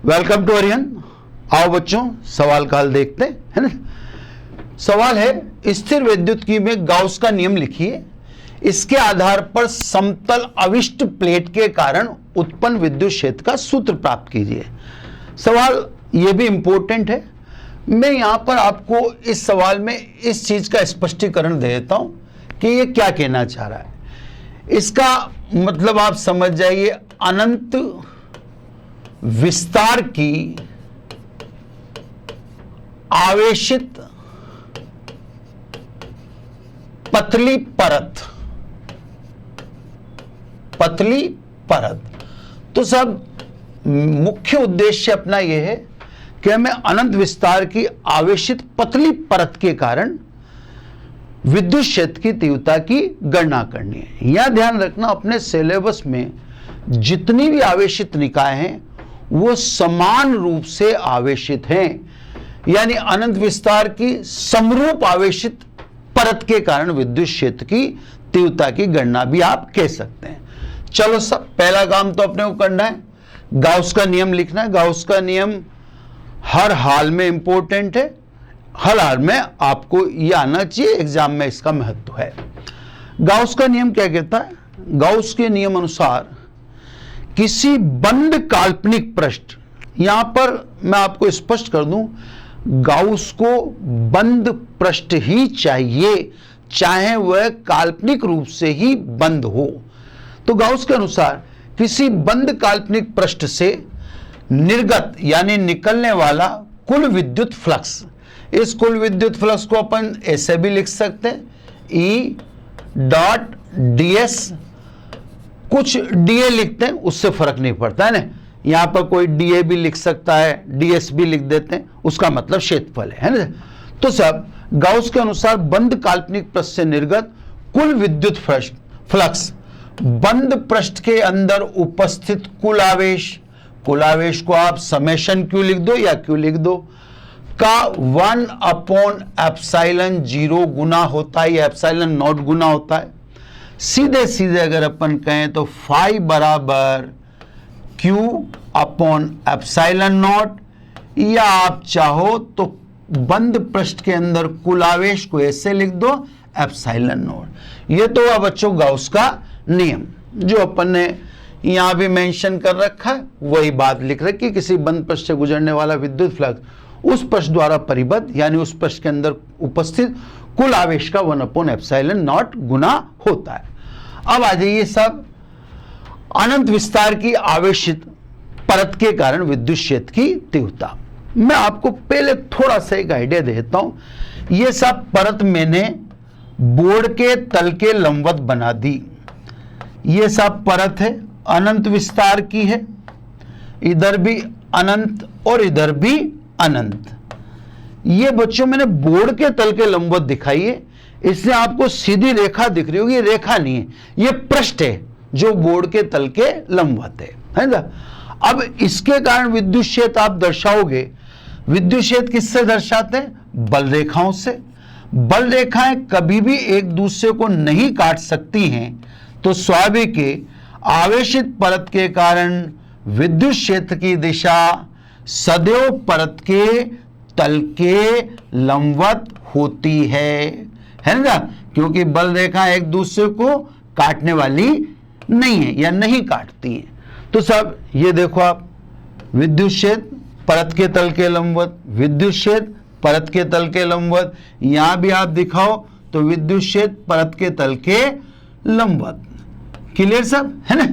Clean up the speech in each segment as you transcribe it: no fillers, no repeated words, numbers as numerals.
Welcome to Arian. आओ बच्चों, सवाल का हल देखते हैं, है ना। सवाल है, स्थिर वैद्युतिकी में गाउस का नियम लिखिए। इसके आधार पर समतल अविष्ट प्लेट के कारण उत्पन्न विद्युत क्षेत्र का सूत्र प्राप्त कीजिए। सवाल यह भी इंपॉर्टेंट है। मैं यहां पर आपको इस सवाल में इस चीज का स्पष्टीकरण दे देता हूं कि यह क्या कहना चाह रहा है। इसका मतलब आप समझ जाइए, अनंत विस्तार की आवेशित पतली परत। तो सब मुख्य उद्देश्य अपना यह है कि हमें अनंत विस्तार की आवेशित पतली परत के कारण विद्युत क्षेत्र की तीव्रता की गणना करनी है। यह ध्यान रखना, अपने सिलेबस में जितनी भी आवेशित निकाय हैं वो समान रूप से आवेशित हैं, यानी अनंत विस्तार की समरूप आवेशित परत के कारण विद्युत क्षेत्र की तीव्रता की गणना भी आप कह सकते हैं। चलो, सब पहला काम तो अपने को करना है, गाउस का नियम लिखना है। गाउस का नियम हर हाल में इंपॉर्टेंट है, हर हाल में आपको यह आना चाहिए, एग्जाम में इसका महत्व है। गाउस का नियम क्या कहता है? गाउस के नियम अनुसार किसी बंद काल्पनिक पृष्ठ, यहां पर मैं आपको स्पष्ट कर दूं, गाउस को बंद पृष्ठ ही चाहिए, चाहे वह काल्पनिक रूप से ही बंद हो। तो गाउस के अनुसार किसी बंद काल्पनिक पृष्ठ से निर्गत यानी निकलने वाला कुल विद्युत फ्लक्स, इस कुल विद्युत फ्लक्स को अपन ऐसे भी लिख सकते हैं, E डॉट ds, कुछ dA लिखते हैं, उससे फर्क नहीं पड़ता है ना। यहां पर कोई dA भी लिख सकता है, ds भी लिख देते हैं, उसका मतलब क्षेत्रफल है ना। तो सब गाउस के अनुसार बंद काल्पनिक पृष्ठ से निर्गत कुल विद्युत फ्लक्स, बंद पृष्ठ के अंदर उपस्थित कुल आवेश को आप समेशन क्यू लिख दो या क्यू लिख दो, का 1/ε0 गुना होता है, या ε0 गुना होता है। सीधे सीधे अगर अपन कहें तो फाई बराबर Q/ε0, या आप चाहो तो बंद पृष्ठ के अंदर कुल आवेश को ऐसे लिख दो ε0। ये तो हुआ बच्चों गाउस का नियम, जो अपन ने यहां भी मेंशन कर रखा है, वही बात लिख रखी। किसी बंद पृष्ठ से गुजरने वाला विद्युत फ्लक्स उस पृष्ठ द्वारा परिबद्ध, यानी उस पृष्ठ के अंदर उपस्थित कुल आवेश का 1/ε0 गुना होता है। अब आ जाइए सब अनंत विस्तार की आवेशित परत के कारण विद्युत क्षेत्र की तीव्रता। मैं आपको पहले थोड़ा सा एक आइडिया देता हूं। यह सब परत मैंने बोर्ड के तल के लंबवत बना दी। यह सब परत है, अनंत विस्तार की है, इधर भी अनंत और इधर भी अनंत। ये बच्चों मैंने बोर्ड के तल के लंबवत दिखाई है, इसलिए आपको सीधी रेखा दिख रही होगी, ये रेखा नहीं है, ये पृष्ठ है जो बोर्ड के तल के लंबवत है ना। अब इसके कारण विद्युत क्षेत्र आप दर्शाओगे, विद्युत क्षेत्र किससे दर्शाते हैं? बल रेखाओं से। बल रेखाएं कभी भी एक दूसरे को नहीं काट सकती हैं, तो स्वाभाविक है आवेशित परत के कारण विद्युत क्षेत्र की दिशा सदैव परत के तल के लंबवत होती है ना, क्योंकि बल रेखा एक दूसरे को काटने वाली नहीं है या नहीं काटती है। तो सब ये देखो आप, विद्युत क्षेत्र परत के तल के लंबवत, विद्युत क्षेत्र परत के तल के लंबवत, यहां भी आप दिखाओ तो विद्युत क्षेत्र परत के तल के लंबवत। क्लियर सब, है ना।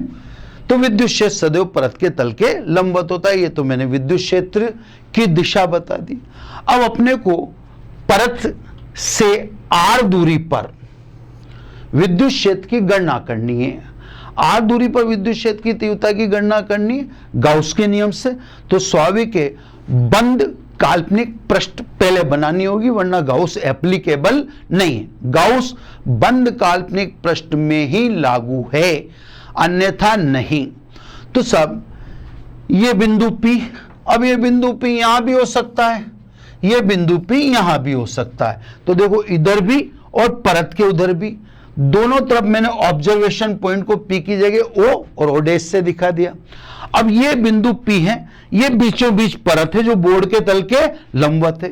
तो विद्युत क्षेत्र सदैव परत के तल के लंबवत होता है। ये तो मैंने विद्युत क्षेत्र की दिशा बता दी। अब अपने को परत से r दूरी पर विद्युत क्षेत्र की गणना करनी है। r दूरी पर विद्युत क्षेत्र की तीव्रता की गणना करनी है गाउस के नियम से। तो स्वाभाविक है बंद काल्पनिक पृष्ठ पहले बनानी होगी, वरना गाउस एप्लीकेबल नहीं है। गाउस बंद काल्पनिक पृष्ठ में ही लागू है, अन्यथा नहीं। तो सब ये बिंदु P, अब ये बिंदु P यहां भी हो सकता है, ये बिंदु P यहां भी हो सकता है। तो देखो इधर भी और परत के उधर भी, दोनों तरफ मैंने ऑब्जर्वेशन पॉइंट को P की जगह O और O डैश से दिखा दिया। अब ये बिंदु P है, ये बीचों बीच परत है जो बोर्ड के तल के लंबवत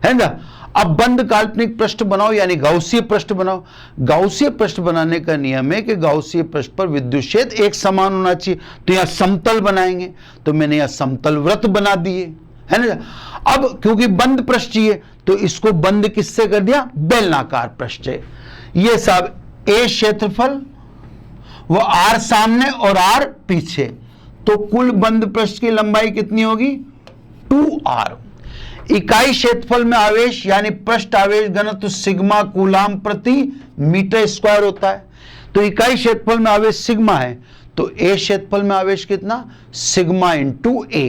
है ना। अब बंद काल्पनिक पृष्ठ बनाओ यानी गाउसीय पृष्ठ बनाओ। गाउसीय पृष्ठ बनाने का नियम है कि गाउसीय पृष्ठ पर विद्युत क्षेत्र एक समान होना चाहिए। तो यहां समतल बनाएंगे, तो मैंने यहां समतल वृत्त बना दिए, है ना। अब क्योंकि बंद पृष्ठ चाहिए तो इसको बंद किससे कर दिया, बेलनाकार पृष्ठ है। ये सब A क्षेत्रफल, वो R सामने और R पीछे, तो कुल बंद पृष्ठ की लंबाई कितनी होगी 2R। इकाई क्षेत्रफल में आवेश यानी पृष्ठ आवेश घनत्व सिग्मा कूलाम प्रति मीटर स्क्वायर होता है। तो इकाई क्षेत्रफल में आवेश सिग्मा है, तो A क्षेत्रफल में आवेश कितना, सिग्मा इंटू A,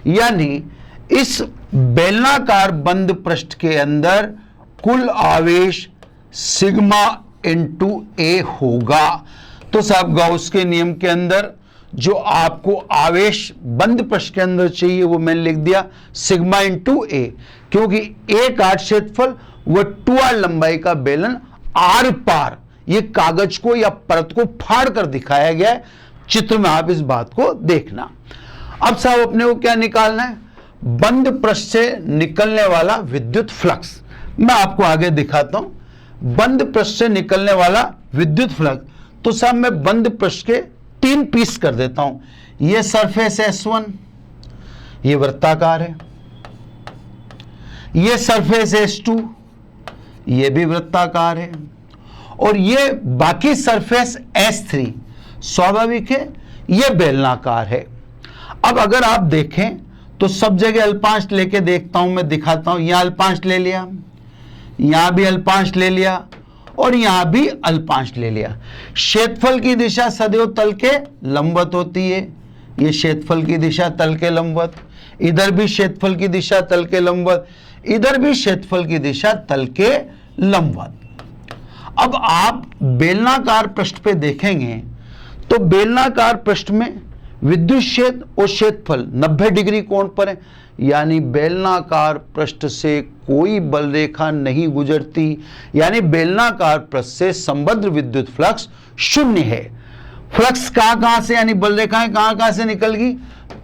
यानी इस बेलनाकार बंद पृष्ठ के अंदर कुल आवेश सिग्मा इंटू A होगा। तो साहब गॉस के नियम के अंदर जो आपको आवेश बंद पृष्ठ के अंदर चाहिए वो मैंने लिख दिया सिग्मा इंटू A, क्योंकि A का क्षेत्रफल वो 2R लंबाई का बेलन आर पार, ये कागज को या परत को फाड़ कर दिखाया गया है चित्र में, आप इस बात को देखना। अब साहब अपने को क्या निकालना है, बंद पृष्ठ से निकलने वाला विद्युत फ्लक्स। मैं आपको आगे दिखाता हूं बंद पृष्ठ से निकलने वाला विद्युत फ्लक्स। तो साहब मैं बंद पृष्ठ के 3 पीस कर देता हूं। ये सरफेस S1 ये वृत्ताकार है, ये सरफेस S2 ये भी वृत्ताकार है, और ये बाकी सरफेस S3 स्वाभाविक है ये बेलनाकार है। अब अगर आप देखें तो सब जगह अल्पांश लेके देखता हूं, मैं दिखाता हूं। यहां अल्पांश ले लिया, यहां भी अल्पांश ले लिया और यहां भी अल्पांश ले लिया। क्षेत्रफल की दिशा सदैव तल के लंबवत होती है, ये क्षेत्रफल की दिशा तल के लंबवत, इधर भी क्षेत्रफल की दिशा तल के लंबवत, इधर भी क्षेत्रफल की दिशा तल के लंबवत। अब आप बेलनाकार पृष्ठ पे देखेंगे तो बेलनाकार पृष्ठ में विद्युत क्षेत्र और क्षेत्रफल 90 डिग्री कोण पर है, यानी बेलनाकार पृष्ठ से कोई बल रेखा नहीं गुजरती, यानी बेलनाकार पृष्ठ से संबद्ध विद्युत फ्लक्स शून्य है। फ्लक्स कहां से यानी बल रेखाएं कहां से निकल गई,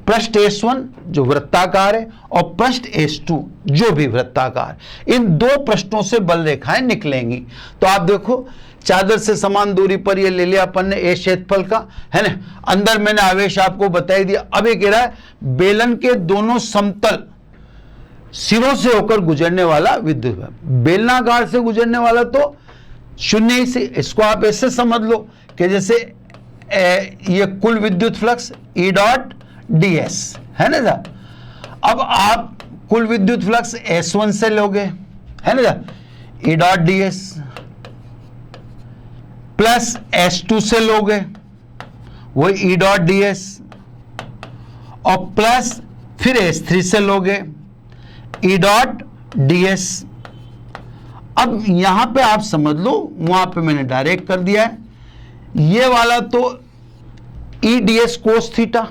पृष्ठ S1 जो वृत्ताकार है और पृष्ठ S2 जो भी वृत्ताकार, इन दो पृष्ठों से बल रेखाएं निकलेंगी। तो आप देखो चादर से समान दूरी पर ये ले लिया अपन ने A क्षेत्रफल का, है ना। अंदर मैंने आवेश आपको बता ही दिया। अब ये कह रहा है बेलन के दोनों समतल सिरों से होकर गुजरने वाला विद्युत, बेलनाकार से गुजरने वाला तो शून्य ही से, इसको आप ऐसे समझ लो कि जैसे ये कुल विद्युत फ्लक्स E डॉट ds है ना साहब। अब आप कुल विद्युत फ्लक्स S1 से लोगे, है ना साहब, E dot ds plus S2 से लोगे वही E डॉट ds, और प्लस फिर S3 से लोगे E डॉट ds। अब यहां पे आप समझ लो, वहां पे मैंने डायरेक्ट कर दिया है, ये वाला तो E ds कोस थीटा,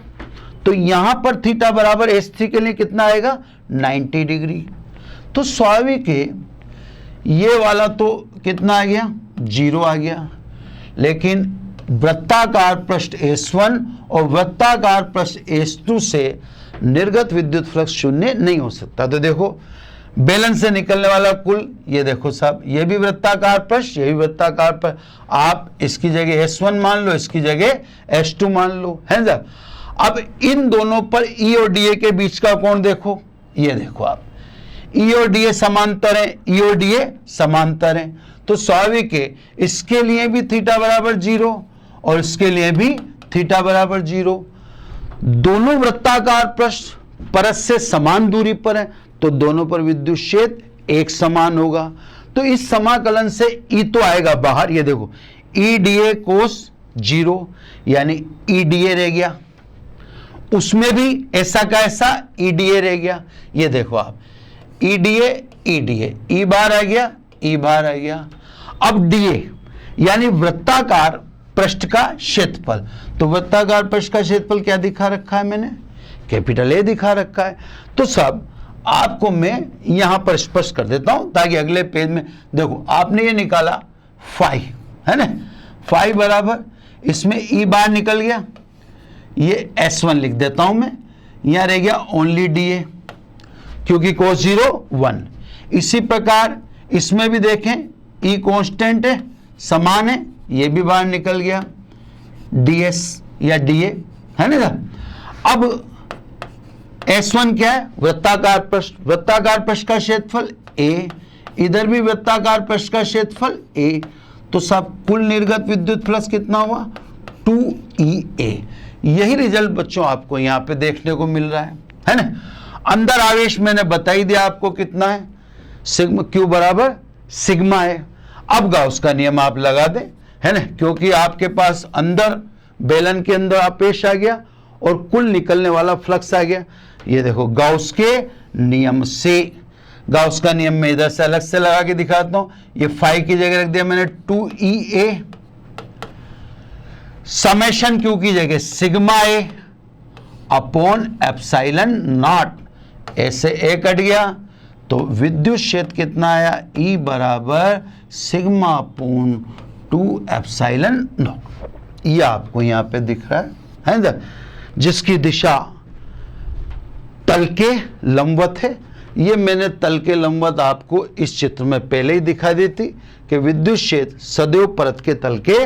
तो यहां पर थीटा बराबर S3 के लिए कितना आएगा 90 डिग्री। तो स्वाभाविक है ये वाला तो कितना आ गया 0 आ गया, लेकिन वृत्ताकार पृष्ठ S1 और वृत्ताकार पृष्ठ S2 से निर्गत विद्युत फ्लक्स शून्य नहीं हो सकता। तो देखो बेलन से निकलने वाला कुल, ये देखो साहब ये भी वृत्ताकार पृष्ठ, ये भी वृत्ताकार पृष्ठ, आप इसकी जगह S1 मान लो, इसकी जगह S2 मान लो, है ना। अब इन दोनों पर E और DA के बीच का कोण देखो, ये देखो आप E और DA समांतर है, E और DA समांतर है, तो स्वाभाविक है इसके लिए भी थीटा बराबर 0 और इसके लिए भी थीटा बराबर 0। दोनों वृत्ताकार पृष्ठ परत से समान दूरी पर है, तो दोनों पर विद्युत क्षेत्र एक समान होगा। तो इस समाकलन से E तो आएगा बाहर, ये देखो E DA कोस 0 यानी E DA रह गया, उसमें भी ऐसा का ऐसा E DA रह गया। ये देखो आप E DA E बाहर आ गया, E बाहर आ गया। अब DA यानी वृत्ताकार पृष्ठ का क्षेत्रफल, तो वृत्ताकार पृष्ठ का क्षेत्रफल क्या दिखा रखा है मैंने, कैपिटल A दिखा रखा है। तो सब आपको मैं यहां पर स्पष्ट कर देता हूं ताकि अगले पेज में देखो, आपने ये निकाला फाई, है ना, फाइव बराबर, इसमें ई बाहर निकल गया, ये S1 लिख देता हूं मैं, यहां रह गया ओनली DA क्योंकि cos 0 1। इसी प्रकार इसमें भी देखें E कांस्टेंट है, समान है, ये भी बाहर निकल गया DS या DA, है ना। अब S1 क्या है, वृत्ताकार पृष्ठ, वृत्ताकार पृष्ठ का क्षेत्रफल A, इधर भी वृत्ताकार पृष्ठ का क्षेत्रफल A, तो सब कुल निर्गत विद्युत फ्लक्स कितना हुआ 2EA। यही रिजल्ट बच्चों आपको यहां पे देखने को मिल रहा है ना। अंदर आवेश मैंने बता ही दिया आपको कितना है, सिग्मा Q बराबर सिग्मा है। अब गाउस का नियम आप लगा दें, है ना, क्योंकि आपके पास अंदर बेलन के अंदर आवेश आ गया और कुल निकलने वाला फ्लक्स आ गया। ये देखो गाउस के नियम से, गाउस का नियम में इधर से अलग से लगा के दिखाता हूं, ये 5 की जगह रख दिया मैंने 2EA, समेशन Q की जगह sigma A upon epsilon not, ऐसे A कट गया तो विद्युत क्षेत्र कितना आया, E बराबर सिग्मा अपॉन 2 एप्सिलॉन नॉट। ये आपको यहां पे दिख रहा है ना, जिसकी दिशा तल के लंबवत है। ये मैंने तल के लंबवत आपको इस चित्र में पहले ही दिखा दी थी कि विद्युत क्षेत्र सदैव परत के तल के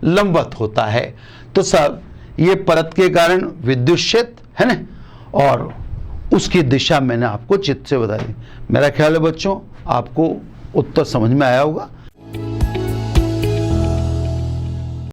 लंबवत होता है। तो सब ये परत के कारण विद्युत क्षेत्र है ना, और उसकी दिशा मैंने आपको चित्र से बताई। मेरा ख्याल है बच्चों आपको उत्तर समझ में आया होगा।